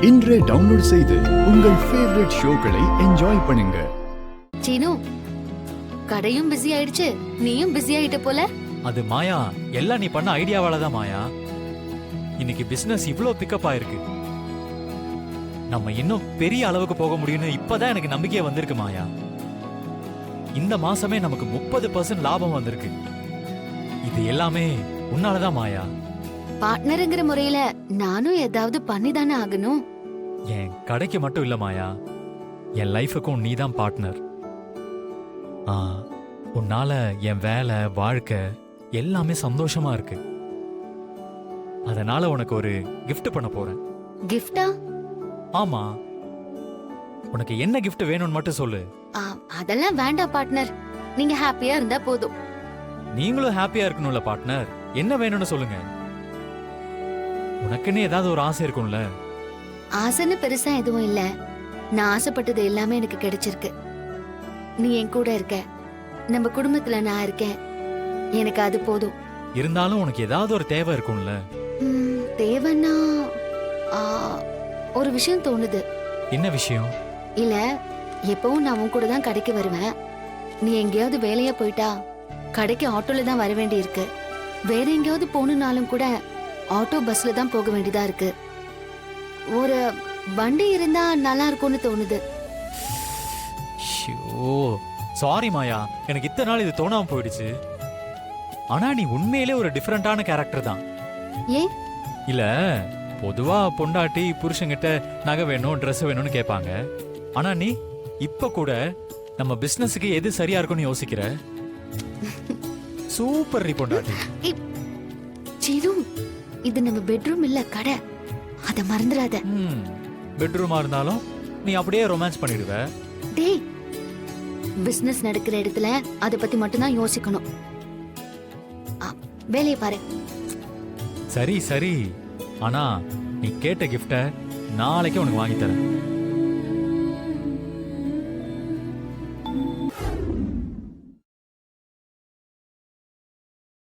இன்றே டவுன்லோட் செய்து உங்கள் ஃபேவரட் ஷோக்களை என்ஜாய் பண்ணுங்க. சீனு, கடையும் பிஸி ஆயிடுச்சு, நீயும் பிஸி ஆயிட்ட போல. அது மாயா, எல்லாம் நீ பண்ண ஐடியாவால தான் மாயா. இன்னைக்கு பிசினஸ் இவ்ளோ பிக்கப் ஆயிருக்கு. நம்ம இன்னும் பெரிய அளவுக்கு போக முடியும்னு இப்பதான் எனக்கு நம்பிக்கையே வந்திருக்கு மாயா. இந்த மாசமே நமக்கு 30% லாபம் வந்திருக்கு. இது எல்லாமே உன்னாலதான் மாயா. பார்ட்னருங்கிற முறையில நானும் ஏதாவது பண்ணிதானே ஆகணும். என் கடைக்கு மட்டும் இல்ல மாயா, என் லைஃபுக்கும் நீதான் பார்ட்னர். உன்னால என் வேலை வாழ்க்கை எல்லாமே சந்தோஷமா இருக்கு. அதனால உனக்கு ஒரு gift பண்ண போறேன். கிஃப்டா? ஆமா, உனக்கு என்ன gift வேணும்னு மட்டும் சொல்லு. அதெல்லாம் வேண்டாம் பார்ட்னர், நீங்க ஹாப்பியா இருந்தா போதும். நீங்களும் ஹாப்பியா இருக்கணும்ல பார்ட்னர். என்ன வேணும்னு சொல்லுங்க. உனக்குன்னு ஏதாவது ஒரு ஆசை இருக்கும்ல. ஆசைன்னு பெருசா எதுவும் இல்ல. நான் ஆசைப்பட்டது எல்லாமே எனக்கு கிடைச்சிருக்கு. நீ என் கூட இருக்க, நம்ம குடும்பத்துல நான் இருக்கேன், எனக்கு அது போதும். இருந்தாலும் உனக்கு ஏதாவது ஒரு தேவை இருக்கும்ல. தேவைன்னா ஒரு விஷயம் தோணுது. என்ன விஷயம்? இல்ல, எப்பவும் நான் உன் கூட தான் கடைக்கு வருவேன். நீ எங்கேயாவது வேலையா போயிட்டா கடைக்கு ஆட்டோல தான் வர வேண்டி இருக்கு. வேற எங்கேயாவது போகணும்னாலும் கூட ஆட்டோ பஸ்ல தான் போக வேண்டியதா இருக்கு. ஒரு வண்டி இருந்தா நல்லா இருக்கும்னு தோணுது. சாரி மாயா, எனக்கு இத்தனை நாள் இது தோணாம போயிடுச்சு. ஆனா நீ உண்மையிலே ஒரு டிஃபரெண்டான கேரக்டர் தான். ஏன்? இல்ல, பொதுவா பொண்டாட்டி புருஷங்கிட்ட நகை வேணும் ட்ரெஸ் வேணும்னு கேட்பாங்க. ஆனா நீ இப்ப கூட நம்ம பிசினஸுக்கு எது சரியா இருக்கும்னு யோசிக்கிற. சூப்பர் நீ பொண்டாட்டி. சீனு, இது நம்ம பெட்ரூம் இல்ல, கடை. அத மறந்துடாத. பெட்ரூமா இருந்தாலும் நீ அப்படியே ரொமான்ஸ் பண்ணிடுவ. டேய், பிசினஸ் நடக்கிற இடத்துல அத பத்தி மட்டும் தான் யோசிக்கணும். வேலையை பாரு. சரி சரி, ஆனா நீ கேட்ட கிஃப்ட நாளைக்கு உனக்கு வாங்கி தரேன்.